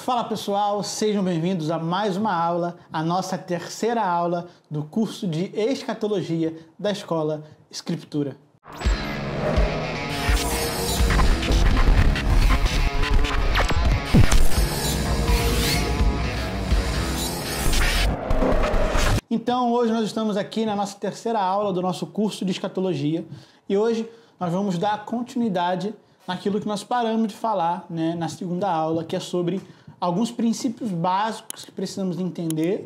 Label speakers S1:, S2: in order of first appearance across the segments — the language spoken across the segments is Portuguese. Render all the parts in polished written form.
S1: Fala pessoal, sejam bem-vindos a mais uma aula, a nossa terceira aula do curso de Escatologia da Escola Escritura. Então, hoje nós estamos aqui na nossa terceira aula do nosso curso de Escatologia e hoje nós vamos dar continuidade naquilo que nós paramos de falar, na segunda aula, que é sobre alguns princípios básicos que precisamos entender,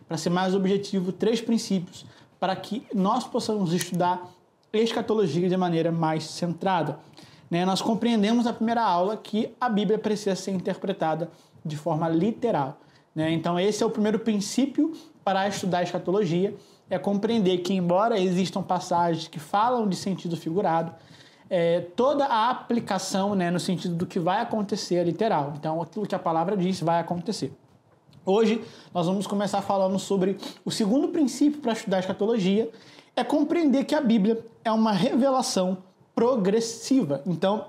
S1: para ser mais objetivo, 3 princípios para que nós possamos estudar escatologia de maneira mais centrada. Nós compreendemos na primeira aula que a Bíblia precisa ser interpretada de forma literal. Então esse é o primeiro princípio para estudar escatologia, é compreender que, embora existam passagens que falam de sentido figurado, toda a aplicação, no sentido do que vai acontecer é literal. Então, aquilo que a palavra diz vai acontecer. Hoje, nós vamos começar falando sobre o segundo princípio para estudar escatologia, é compreender que a Bíblia é uma revelação progressiva. Então,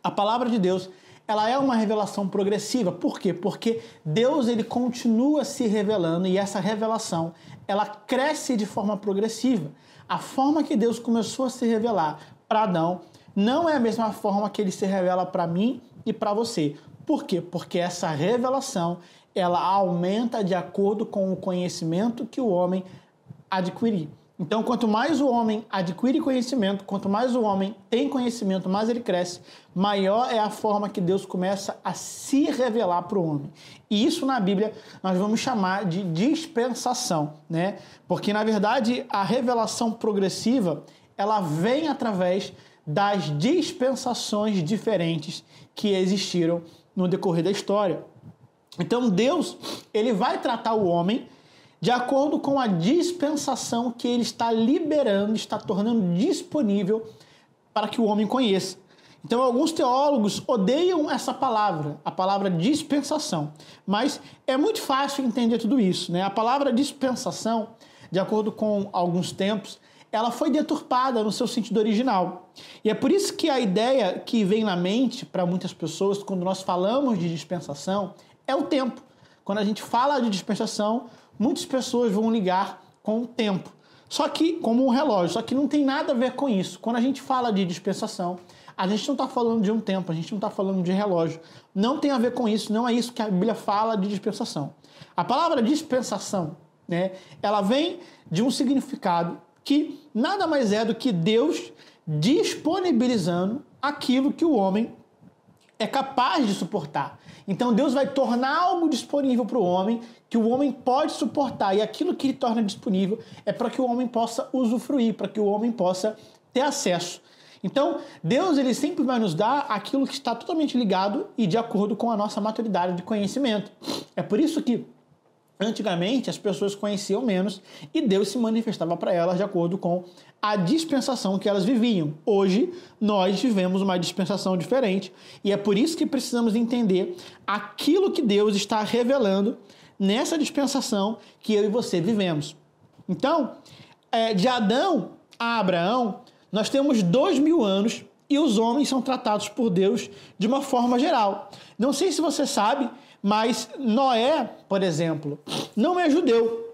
S1: a palavra de Deus, ela é uma revelação progressiva. Por quê? Porque Deus, ele continua se revelando e essa revelação, ela cresce de forma progressiva. A forma que Deus começou a se revelar para Adão não é a mesma forma que ele se revela para mim e para você. Por quê? Porque essa revelação, ela aumenta de acordo com o conhecimento que o homem adquirir. Então, quanto mais o homem adquire conhecimento, quanto mais o homem tem conhecimento, mais ele cresce, maior é a forma que Deus começa a se revelar para o homem. E isso na Bíblia nós vamos chamar de dispensação, Porque, na verdade, a revelação progressiva, ela vem através das dispensações diferentes que existiram no decorrer da história. Então, Deus, ele vai tratar o homem de acordo com a dispensação que ele está liberando, está tornando disponível para que o homem conheça. Então, alguns teólogos odeiam essa palavra, a palavra dispensação, mas é muito fácil entender tudo isso, A palavra dispensação, de acordo com alguns tempos, ela foi deturpada no seu sentido original. E é por isso que a ideia que vem na mente para muitas pessoas quando nós falamos de dispensação é o tempo. Quando a gente fala de dispensação, muitas pessoas vão ligar com o tempo. Só que, como um relógio, só que não tem nada a ver com isso. Quando a gente fala de dispensação, a gente não está falando de um tempo, a gente não está falando de relógio. Não tem a ver com isso, não é isso que a Bíblia fala de dispensação. A palavra dispensação, ela vem de um significado que nada mais é do que Deus disponibilizando aquilo que o homem é capaz de suportar. Então Deus vai tornar algo disponível para o homem que o homem pode suportar, e aquilo que ele torna disponível é para que o homem possa usufruir, para que o homem possa ter acesso. Então Deus, ele sempre vai nos dar aquilo que está totalmente ligado e de acordo com a nossa maturidade de conhecimento. É por isso que antigamente as pessoas conheciam menos e Deus se manifestava para elas de acordo com a dispensação que elas viviam. Hoje nós vivemos uma dispensação diferente e é por isso que precisamos entender aquilo que Deus está revelando nessa dispensação que eu e você vivemos. Então, de Adão a Abraão, nós temos 2000 anos e os homens são tratados por Deus de uma forma geral. Não sei se você sabe, mas Noé, por exemplo, não é judeu.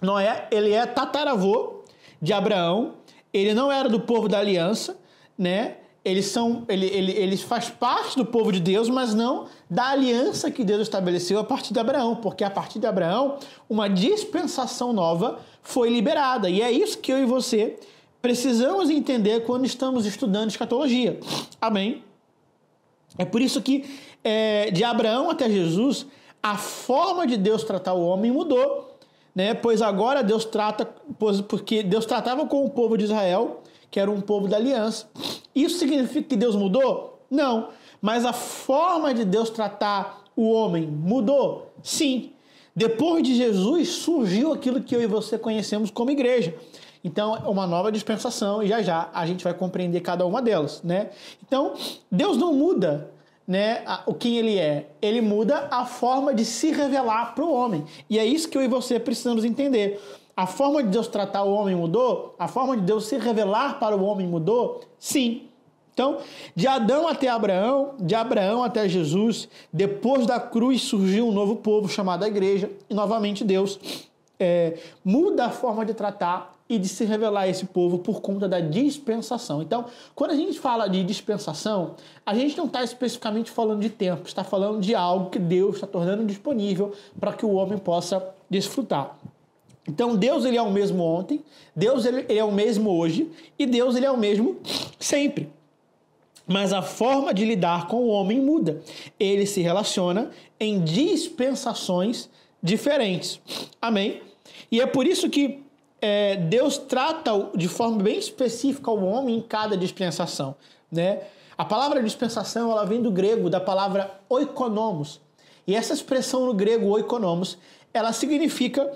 S1: Noé, ele é tataravô de Abraão, ele não era do povo da aliança, Ele faz parte do povo de Deus, mas não da aliança que Deus estabeleceu a partir de Abraão, porque a partir de Abraão, uma dispensação nova foi liberada. E é isso que eu e você precisamos entender quando estamos estudando escatologia. Amém? É por isso que de Abraão até Jesus, a forma de Deus tratar o homem mudou, Pois agora porque Deus tratava com o povo de Israel, que era um povo da aliança. Isso significa que Deus mudou? Não. Mas a forma de Deus tratar o homem mudou? Sim. Depois de Jesus surgiu aquilo que eu e você conhecemos como igreja. Então, é uma nova dispensação e já a gente vai compreender cada uma delas, Então, Deus não muda, o quem ele é. Ele muda a forma de se revelar para o homem. E é isso que eu e você precisamos entender. A forma de Deus tratar o homem mudou? A forma de Deus se revelar para o homem mudou? Sim. Então, de Adão até Abraão, de Abraão até Jesus, depois da cruz surgiu um novo povo chamado a igreja, e novamente Deus muda a forma de tratar e de se revelar a esse povo por conta da dispensação. Então, quando a gente fala de dispensação, a gente não está especificamente falando de tempo, está falando de algo que Deus está tornando disponível para que o homem possa desfrutar. Então, Deus ele é o mesmo ontem, Deus ele é o mesmo hoje e Deus ele é o mesmo sempre. Mas a forma de lidar com o homem muda. Ele se relaciona em dispensações diferentes. Amém? E é por isso que Deus trata de forma bem específica o homem em cada dispensação, né? A palavra dispensação ela vem do grego, da palavra oikonomos. E essa expressão no grego oikonomos, ela significa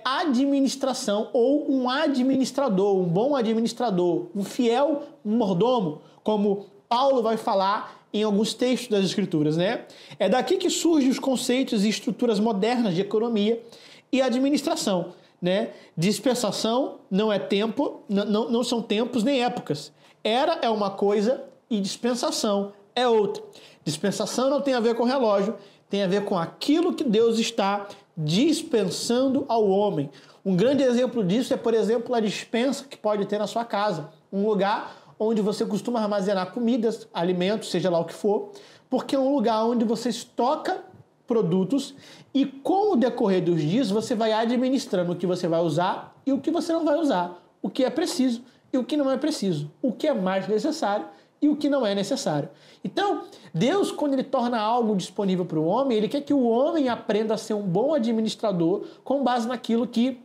S1: administração ou um administrador, um bom administrador, um fiel mordomo, como Paulo vai falar em alguns textos das Escrituras, né? É daqui que surgem os conceitos e estruturas modernas de economia e administração, né? Dispensação não é tempo, não são tempos nem épocas. Era é uma coisa e dispensação é outra. Dispensação não tem a ver com relógio, tem a ver com aquilo que Deus está dispensando ao homem. Um grande exemplo disso é, por exemplo, a dispensa que pode ter na sua casa. Um lugar onde você costuma armazenar comidas, alimentos, seja lá o que for, porque é um lugar onde você estoca produtos e com o decorrer dos dias você vai administrando o que você vai usar e o que você não vai usar, o que é preciso e o que não é preciso, o que é mais necessário e o que não é necessário. Então, Deus, quando ele torna algo disponível para o homem, ele quer que o homem aprenda a ser um bom administrador com base naquilo que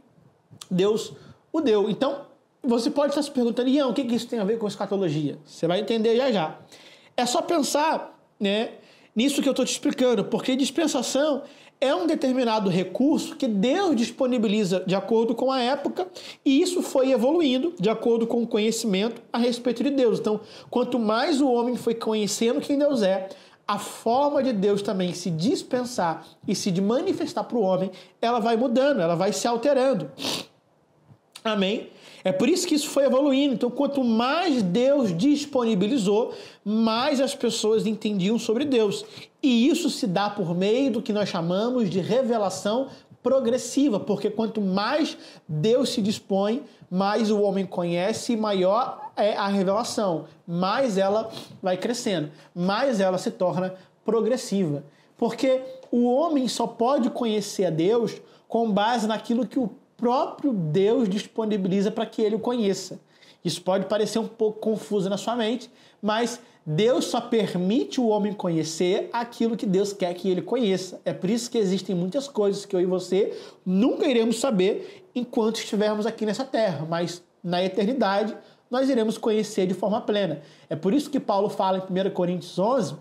S1: Deus o deu. Então, você pode estar se perguntando, Ian, o que isso tem a ver com escatologia? Você vai entender já já. É só pensar, né, nisso que eu estou te explicando, porque dispensação é um determinado recurso que Deus disponibiliza de acordo com a época e isso foi evoluindo de acordo com o conhecimento a respeito de Deus. Então, quanto mais o homem foi conhecendo quem Deus é, a forma de Deus também se dispensar e se manifestar para o homem, ela vai mudando, ela vai se alterando. Amém? É por isso que isso foi evoluindo. Então, quanto mais Deus disponibilizou, mais as pessoas entendiam sobre Deus. E isso se dá por meio do que nós chamamos de revelação progressiva, porque quanto mais Deus se dispõe, mais o homem conhece e maior é a revelação. Mais ela vai crescendo, mais ela se torna progressiva. Porque o homem só pode conhecer a Deus com base naquilo que o próprio Deus disponibiliza para que ele o conheça. Isso pode parecer um pouco confuso na sua mente, mas Deus só permite o homem conhecer aquilo que Deus quer que ele conheça. É por isso que existem muitas coisas que eu e você nunca iremos saber enquanto estivermos aqui nessa terra, mas na eternidade nós iremos conhecer de forma plena. É por isso que Paulo fala em 1 Coríntios 11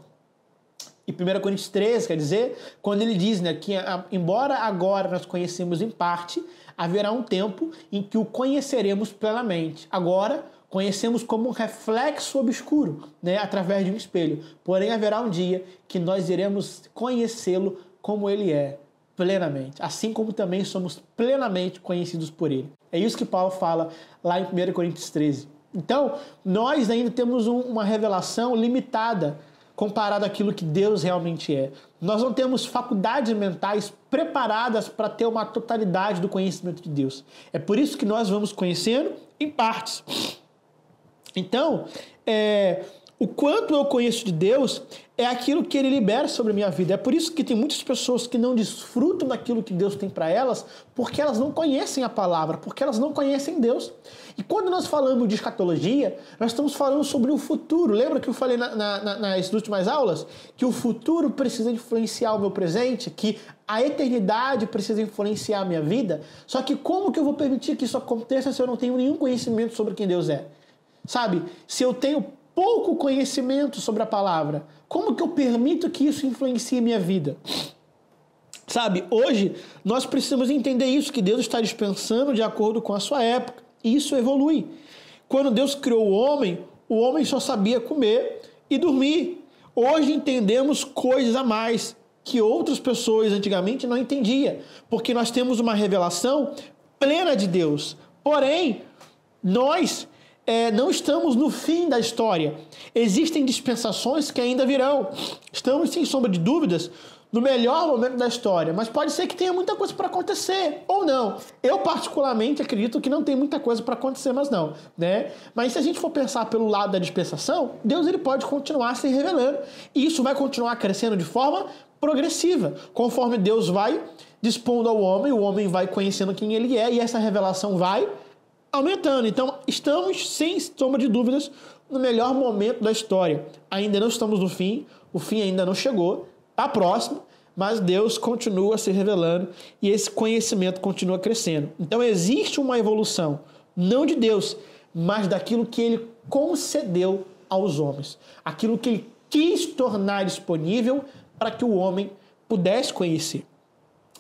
S1: e 1 Coríntios 13, quer dizer, quando ele diz, né, que embora agora nós conhecemos em parte, haverá um tempo em que o conheceremos plenamente. Agora, conhecemos como um reflexo obscuro, né, através de um espelho. Porém, haverá um dia que nós iremos conhecê-lo como ele é, plenamente. Assim como também somos plenamente conhecidos por ele. É isso que Paulo fala lá em 1 Coríntios 13. Então, nós ainda temos uma revelação limitada comparado àquilo que Deus realmente é. Nós não temos faculdades mentais preparadas para ter uma totalidade do conhecimento de Deus. É por isso que nós vamos conhecendo em partes. Então, o quanto eu conheço de Deus é aquilo que Ele libera sobre a minha vida. É por isso que tem muitas pessoas que não desfrutam daquilo que Deus tem para elas, porque elas não conhecem a palavra, porque elas não conhecem Deus. E quando nós falamos de escatologia, nós estamos falando sobre o futuro. Lembra que eu falei nas últimas aulas? Que o futuro precisa influenciar o meu presente, que a eternidade precisa influenciar a minha vida. Só que como que eu vou permitir que isso aconteça se eu não tenho nenhum conhecimento sobre quem Deus é? Sabe? Se eu tenho pouco conhecimento sobre a palavra, como que eu permito que isso influencie a minha vida? Sabe, hoje nós precisamos entender isso, que Deus está dispensando de acordo com a sua época, e isso evolui. Quando Deus criou o homem só sabia comer e dormir. Hoje entendemos coisas a mais que outras pessoas antigamente não entendiam, porque nós temos uma revelação plena de Deus. Porém, nós não estamos no fim da história. Existem dispensações que ainda virão. Estamos, sem sombra de dúvidas, no melhor momento da história. Mas pode ser que tenha muita coisa para acontecer, ou não. Eu, particularmente, acredito que não tem muita coisa para acontecer, mas não. Né? Mas se a gente for pensar pelo lado da dispensação, Deus ele pode continuar se revelando. E isso vai continuar crescendo de forma progressiva. Conforme Deus vai dispondo ao homem, o homem vai conhecendo quem ele é, e essa revelação vai aumentando. Então, estamos, sem sombra de dúvidas, no melhor momento da história. Ainda não estamos no fim, o fim ainda não chegou, está próximo, mas Deus continua se revelando e esse conhecimento continua crescendo. Então, existe uma evolução, não de Deus, mas daquilo que Ele concedeu aos homens. Aquilo que Ele quis tornar disponível para que o homem pudesse conhecer.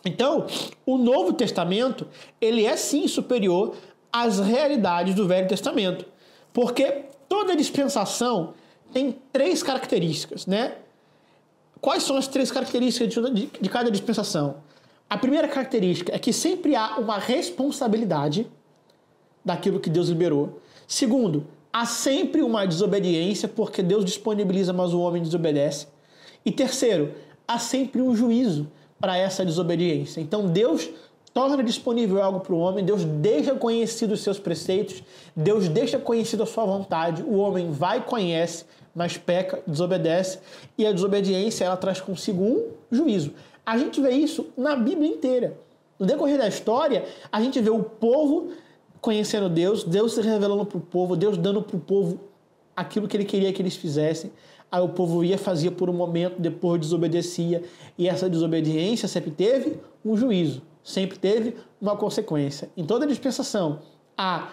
S1: Então, o Novo Testamento, ele é sim superior às realidades do Velho Testamento, porque toda dispensação tem 3 características, né? Quais são as 3 características de cada dispensação? A primeira característica é que sempre há uma responsabilidade daquilo que Deus liberou. Segundo, há sempre uma desobediência, porque Deus disponibiliza, mas o homem desobedece. E terceiro, há sempre um juízo para essa desobediência. Então Deus torna disponível algo para o homem, Deus deixa conhecido os seus preceitos, Deus deixa conhecido a sua vontade, o homem vai e conhece, mas peca, desobedece, e a desobediência ela traz consigo um juízo. A gente vê isso na Bíblia inteira. No decorrer da história, a gente vê o povo conhecendo Deus, Deus se revelando para o povo, Deus dando para o povo aquilo que ele queria que eles fizessem. Aí o povo ia, fazia por um momento, depois desobedecia. E essa desobediência sempre teve um juízo, sempre teve uma consequência. Em toda dispensação há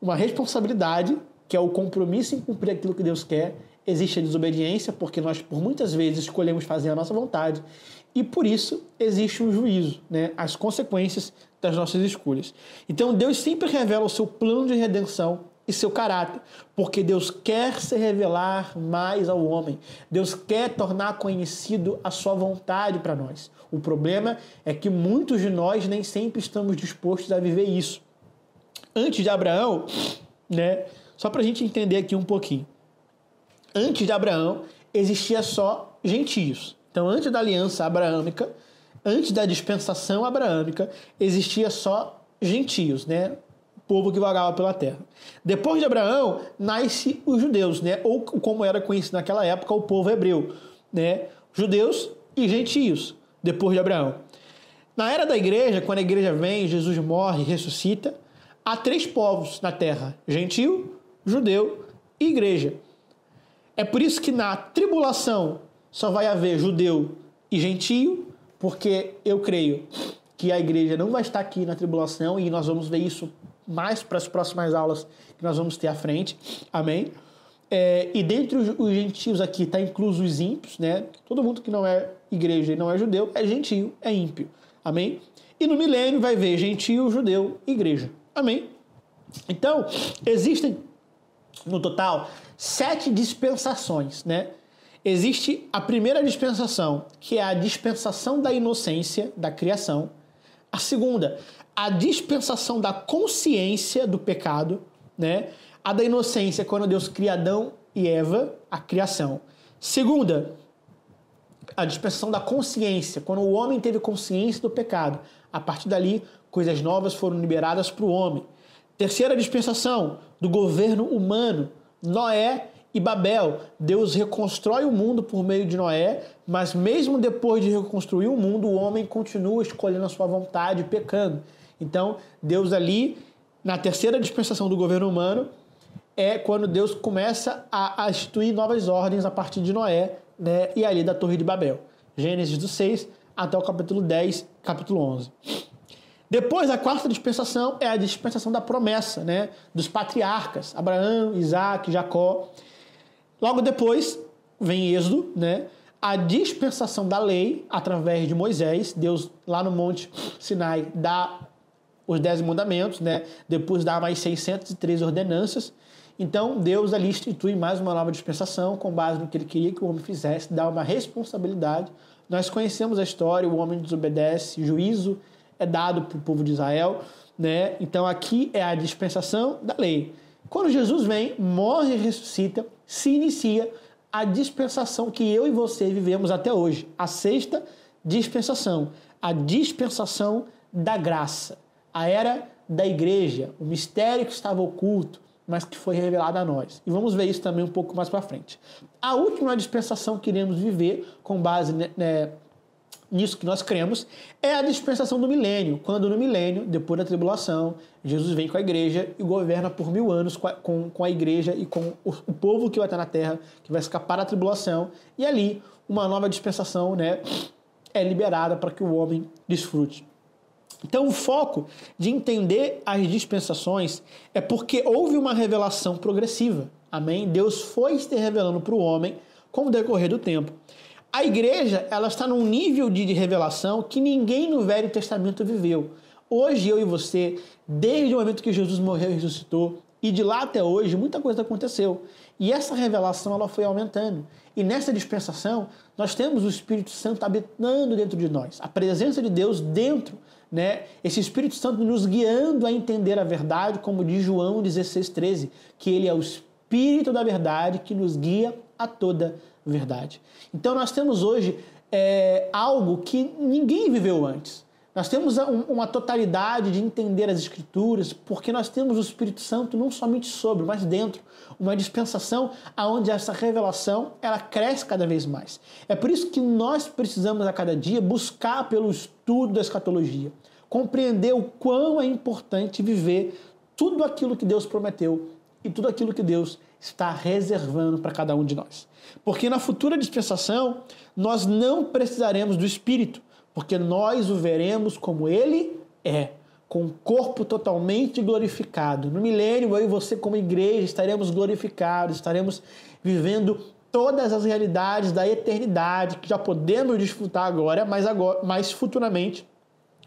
S1: uma responsabilidade, que é o compromisso em cumprir aquilo que Deus quer. Existe a desobediência, porque nós por muitas vezes escolhemos fazer a nossa vontade. E por isso existe um juízo, né? As consequências das nossas escolhas. Então Deus sempre revela o seu plano de redenção e seu caráter, porque Deus quer se revelar mais ao homem. Deus quer tornar conhecido a sua vontade para nós. O problema é que muitos de nós nem sempre estamos dispostos a viver isso. Antes de Abraão, né? Só para a gente entender aqui um pouquinho. Antes de Abraão, existia só gentios. Então, antes da aliança abraâmica, antes da dispensação abraâmica, existia só gentios, né? Povo que vagava pela terra. Depois de Abraão, nasce os judeus, né? Ou como era conhecido naquela época, o povo hebreu, né? Judeus e gentios, depois de Abraão. Na era da igreja, quando a igreja vem, Jesus morre, ressuscita, há 3 povos na terra: gentio, judeu e igreja. É por isso que na tribulação só vai haver judeu e gentio, porque eu creio que a igreja não vai estar aqui na tribulação, e nós vamos ver isso mais para as próximas aulas que nós vamos ter à frente. Amém? E dentre os gentios aqui está incluso os ímpios, né? Todo mundo que não é igreja e não é judeu é gentio, é ímpio. Amém? E no milênio vai ver gentio, judeu e igreja. Amém? Então, existem no total 7 dispensações, né? Existe a primeira dispensação, que é a dispensação da inocência, da criação. A segunda, a dispensação da consciência do pecado, né? A da inocência, quando Deus cria Adão e Eva, a criação. Segunda, a dispensação da consciência, quando o homem teve consciência do pecado. A partir dali, coisas novas foram liberadas para o homem. Terceira dispensação, do governo humano, Noé e Babel. Deus reconstrói o mundo por meio de Noé, mas mesmo depois de reconstruir o mundo, o homem continua escolhendo a sua vontade, pecando. Então, Deus ali, na terceira dispensação do governo humano, é quando Deus começa a instituir novas ordens a partir de Noé, né, e ali da Torre de Babel. Gênesis do 6 até o capítulo 10, capítulo 11. Depois, a quarta dispensação é a dispensação da promessa, né, dos patriarcas, Abraão, Isaac, Jacó. Logo depois, vem Êxodo, né, a dispensação da lei, através de Moisés. Deus, lá no Monte Sinai, dá os 10 mandamentos, né, depois dá mais 603 ordenanças. Então, Deus ali institui mais uma nova dispensação, com base no que ele queria que o homem fizesse, dá uma responsabilidade. Nós conhecemos a história, o homem desobedece, juízo é dado para o povo de Israel, né? Então aqui é a dispensação da lei. Quando Jesus vem, morre e ressuscita, se inicia a dispensação que eu e você vivemos até hoje. A sexta dispensação, a dispensação da graça. A era da igreja, o mistério que estava oculto, mas que foi revelado a nós. E vamos ver isso também um pouco mais para frente. A última dispensação que iremos viver, com base nisso que nós cremos, é a dispensação do milênio, quando no milênio, depois da tribulação, Jesus vem com a igreja e governa por 1000 anos com a igreja e com o povo que vai estar na terra, que vai escapar da tribulação, e ali uma nova dispensação, é liberada para que o homem desfrute. Então, o foco de entender as dispensações é porque houve uma revelação progressiva. Amém? Deus foi se revelando para o homem com o decorrer do tempo. A igreja, ela está num nível de revelação que ninguém no Velho Testamento viveu. Hoje, eu e você, desde o momento que Jesus morreu e ressuscitou, e de lá até hoje, muita coisa aconteceu. E essa revelação, ela foi aumentando. E nessa dispensação, nós temos o Espírito Santo habitando dentro de nós. A presença de Deus dentro, esse Espírito Santo nos guiando a entender a verdade, como diz João 16,13, que ele é o Espírito da verdade que nos guia a toda verdade. Então nós temos hoje algo que ninguém viveu antes. Nós temos uma totalidade de entender as Escrituras, porque nós temos o Espírito Santo não somente sobre, mas dentro. Uma dispensação onde essa revelação ela cresce cada vez mais. É por isso que nós precisamos a cada dia buscar pelo estudo da escatologia, compreender o quão é importante viver tudo aquilo que Deus prometeu e tudo aquilo que Deus está reservando para cada um de nós. Porque na futura dispensação, nós não precisaremos do Espírito, porque nós o veremos como Ele é, com o corpo totalmente glorificado. No milênio, eu e você como igreja estaremos glorificados, estaremos vivendo todas as realidades da eternidade, que já podemos desfrutar agora, mas futuramente,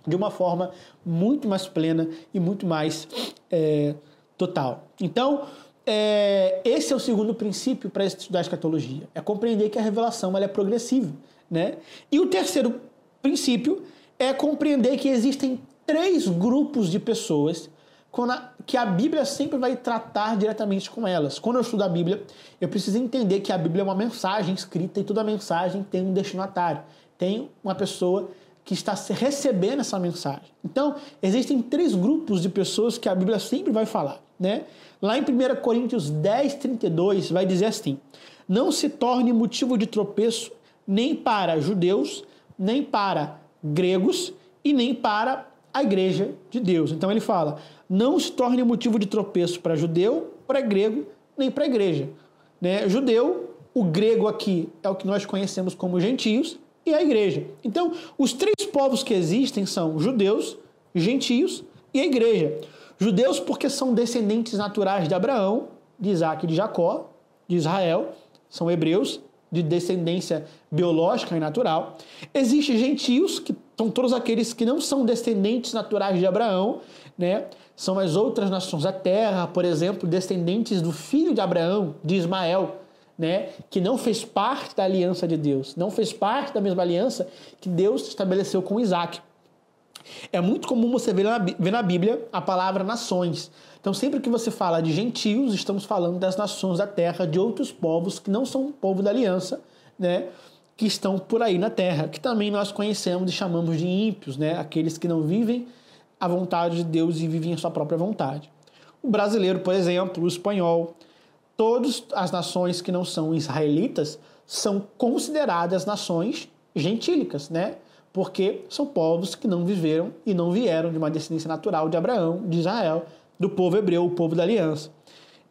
S1: de uma forma muito mais plena e muito mais total. Então, esse é o segundo princípio para estudar a escatologia, é compreender que a revelação ela é progressiva. E o terceiro princípio é compreender que existem 3 grupos de pessoas que a Bíblia sempre vai tratar diretamente com elas. Quando eu estudo a Bíblia, eu preciso entender que a Bíblia é uma mensagem escrita e toda mensagem tem um destinatário, tem uma pessoa que está recebendo essa mensagem. Então, existem 3 grupos de pessoas que a Bíblia sempre vai falar. Lá em 1 Coríntios 10:32 vai dizer assim: não se torne motivo de tropeço nem para judeus, nem para gregos e nem para a igreja de Deus. Então ele fala, não se torne motivo de tropeço para judeu, para grego, nem para a igreja. Judeu, o grego aqui é o que nós conhecemos como gentios e a igreja. Então, os 3 povos que existem são judeus, gentios e a igreja. Judeus porque são descendentes naturais de Abraão, de Isaac e de Jacó, de Israel, são hebreus, de descendência biológica e natural. Existem gentios, que são todos aqueles que não são descendentes naturais de Abraão, São as outras nações da terra, por exemplo, descendentes do filho de Abraão, de Ismael, que não fez parte da aliança de Deus, não fez parte da mesma aliança que Deus estabeleceu com Isaac. É muito comum você ver na Bíblia a palavra nações. Então, sempre que você fala de gentios, estamos falando das nações da terra, de outros povos que não são povo da aliança, que estão por aí na terra, que também nós conhecemos e chamamos de ímpios, aqueles que não vivem a vontade de Deus e vivem a sua própria vontade. O brasileiro, por exemplo, o espanhol, todas as nações que não são israelitas são consideradas nações gentílicas, porque são povos que não viveram e não vieram de uma descendência natural de Abraão, de Israel, do povo hebreu, o povo da aliança.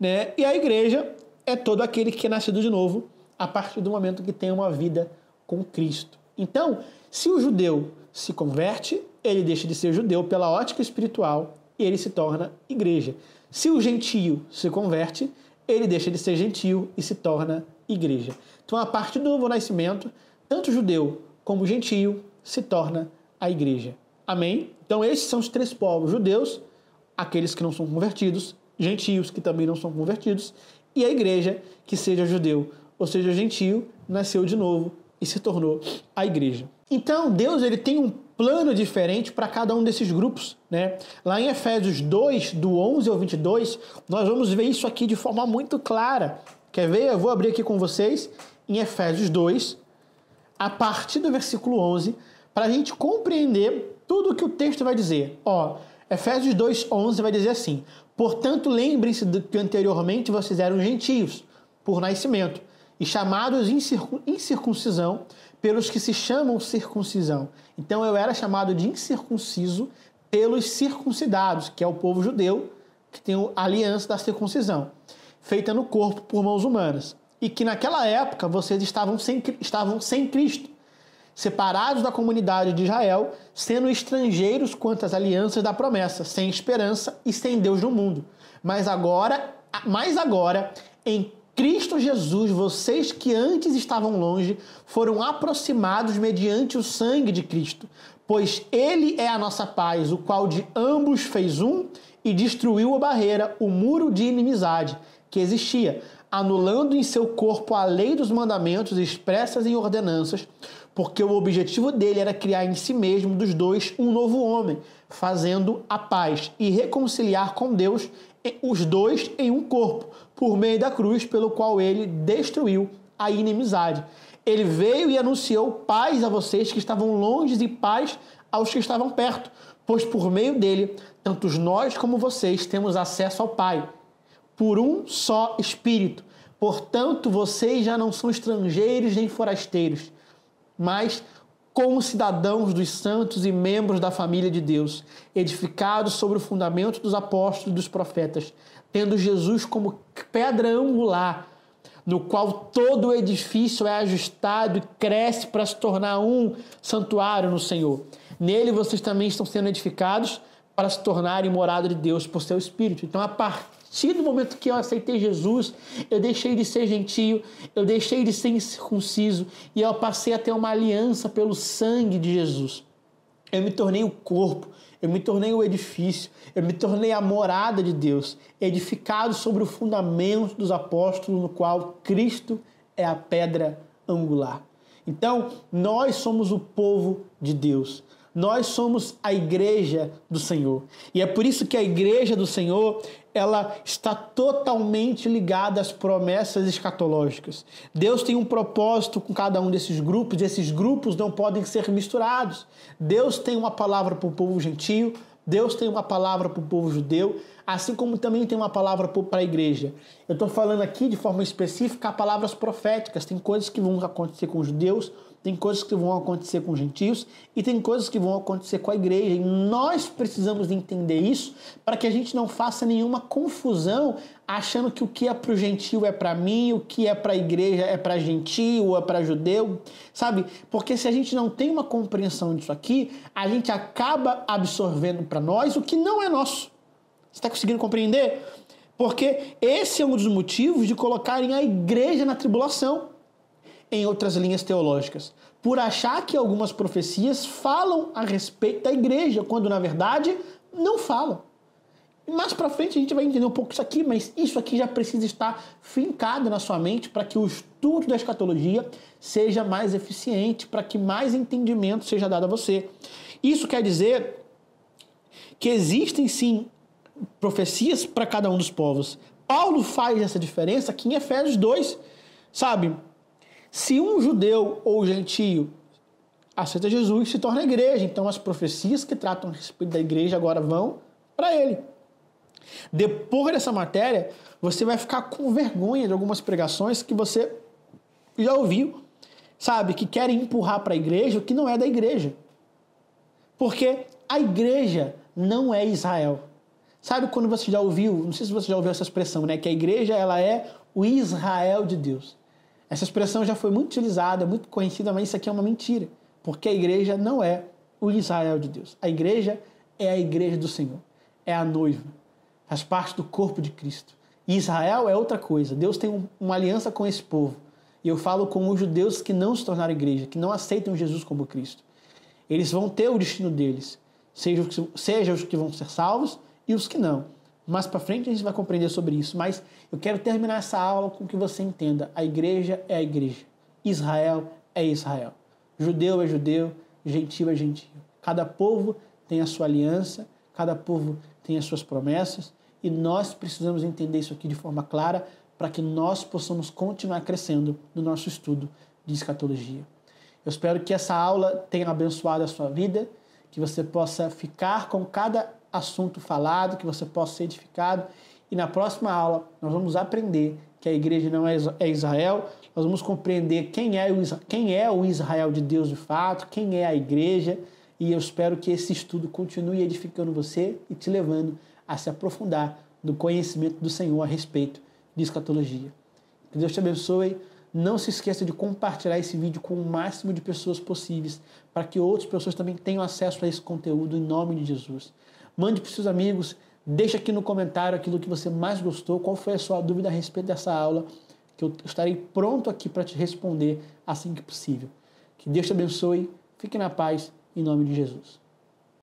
S1: E a igreja é todo aquele que é nascido de novo a partir do momento que tem uma vida com Cristo. Então, se o judeu se converte, ele deixa de ser judeu pela ótica espiritual e ele se torna igreja. Se o gentio se converte, ele deixa de ser gentio e se torna igreja. Então, a partir do novo nascimento, tanto judeu como gentio se torna a igreja. Amém? Então, esses são os 3 povos: judeus, aqueles que não são convertidos, gentios que também não são convertidos, e a igreja que seja judeu ou seja gentio, nasceu de novo e se tornou a igreja. Então, Deus ele tem um plano diferente para cada um desses grupos, né? Lá em Efésios 2, do 11 ao 22, nós vamos ver isso aqui de forma muito clara. Quer ver? Eu vou abrir aqui com vocês em Efésios 2, a partir do versículo 11, para a gente compreender tudo o que o texto vai dizer. Ó, Efésios 2, 11 vai dizer assim: portanto, lembrem-se de que anteriormente vocês eram gentios, por nascimento, e chamados incircuncisão pelos que se chamam circuncisão. Então eu era chamado de incircunciso pelos circuncidados, que é o povo judeu, que tem a aliança da circuncisão, feita no corpo por mãos humanas. E que naquela época vocês estavam sem Cristo, separados da comunidade de Israel, sendo estrangeiros quanto às alianças da promessa, sem esperança e sem Deus no mundo. Mas agora, em Cristo Jesus, vocês que antes estavam longe, foram aproximados mediante o sangue de Cristo, pois Ele é a nossa paz, o qual de ambos fez um e destruiu a barreira, o muro de inimizade que existia, anulando em seu corpo a lei dos mandamentos expressas em ordenanças, porque o objetivo dele era criar em si mesmo dos dois um novo homem, fazendo a paz e reconciliar com Deus os dois em um corpo, por meio da cruz, pelo qual ele destruiu a inimizade. Ele veio e anunciou paz a vocês que estavam longe e paz aos que estavam perto, pois por meio dele, tanto nós como vocês temos acesso ao Pai, por um só Espírito. Portanto, vocês já não são estrangeiros nem forasteiros, mas como cidadãos dos santos e membros da família de Deus, edificados sobre o fundamento dos apóstolos e dos profetas, tendo Jesus como pedra angular, no qual todo o edifício é ajustado e cresce para se tornar um santuário no Senhor. Nele vocês também estão sendo edificados para se tornarem morada de Deus por seu Espírito. Então, a partir do momento que eu aceitei Jesus, eu deixei de ser gentio, eu deixei de ser incircunciso e eu passei a ter uma aliança pelo sangue de Jesus. Eu me tornei o corpo, eu me tornei o edifício, eu me tornei a morada de Deus, edificado sobre o fundamento dos apóstolos, no qual Cristo é a pedra angular. Então, nós somos o povo de Deus. Nós somos a igreja do Senhor. E é por isso que a igreja do Senhor, ela está totalmente ligada às promessas escatológicas. Deus tem um propósito com cada um desses grupos, e esses grupos não podem ser misturados. Deus tem uma palavra para o povo gentio, Deus tem uma palavra para o povo judeu, assim como também tem uma palavra para a igreja. Eu estou falando aqui de forma específica palavras proféticas. Tem coisas que vão acontecer com os judeus, tem coisas que vão acontecer com os gentios e tem coisas que vão acontecer com a igreja. E nós precisamos entender isso para que a gente não faça nenhuma confusão achando que o que é para o gentio é para mim, o que é para a igreja é para gentio ou é para judeu, sabe? Porque se a gente não tem uma compreensão disso aqui, a gente acaba absorvendo para nós o que não é nosso. Você está conseguindo compreender? Porque esse é um dos motivos de colocarem a igreja na tribulação, em outras linhas teológicas, por achar que algumas profecias falam a respeito da igreja, quando na verdade não falam. Mais para frente a gente vai entender um pouco isso aqui, mas isso aqui já precisa estar fincado na sua mente para que o estudo da escatologia seja mais eficiente, para que mais entendimento seja dado a você. Isso quer dizer que existem sim profecias para cada um dos povos. Paulo faz essa diferença aqui em Efésios 2, sabe? Se um judeu ou gentio aceita Jesus, se torna igreja. Então as profecias que tratam a respeito da igreja agora vão para ele. Depois dessa matéria, você vai ficar com vergonha de algumas pregações que você já ouviu, sabe? Que querem empurrar para a igreja o que não é da igreja. Porque a igreja não é Israel. Sabe quando você já ouviu, não sei se você já ouviu essa expressão, né? Que a igreja ela é o Israel de Deus. Essa expressão já foi muito utilizada, muito conhecida, mas isso aqui é uma mentira, porque a igreja não é o Israel de Deus. A igreja é a igreja do Senhor, é a noiva, faz parte do corpo de Cristo. E Israel é outra coisa. Deus tem uma aliança com esse povo. E eu falo com os judeus que não se tornaram igreja, que não aceitam Jesus como Cristo. Eles vão ter o destino deles, seja os que vão ser salvos e os que não. Mais para frente a gente vai compreender sobre isso, mas eu quero terminar essa aula com que você entenda. A igreja é a igreja. Israel é Israel. Judeu é judeu, gentio é gentio. Cada povo tem a sua aliança, cada povo tem as suas promessas, e nós precisamos entender isso aqui de forma clara para que nós possamos continuar crescendo no nosso estudo de escatologia. Eu espero que essa aula tenha abençoado a sua vida, que você possa ficar com cada assunto falado, que você possa ser edificado, e na próxima aula nós vamos aprender que a igreja não é Israel, nós vamos compreender quem é o Israel de Deus de fato, quem é a igreja, e eu espero que esse estudo continue edificando você e te levando a se aprofundar no conhecimento do Senhor a respeito de escatologia. Que Deus te abençoe. Não se esqueça de compartilhar esse vídeo com o máximo de pessoas possíveis, para que outras pessoas também tenham acesso a esse conteúdo em nome de Jesus. Mande para os seus amigos, deixa aqui no comentário aquilo que você mais gostou, qual foi a sua dúvida a respeito dessa aula, que eu estarei pronto aqui para te responder assim que possível. Que Deus te abençoe, fique na paz, em nome de Jesus.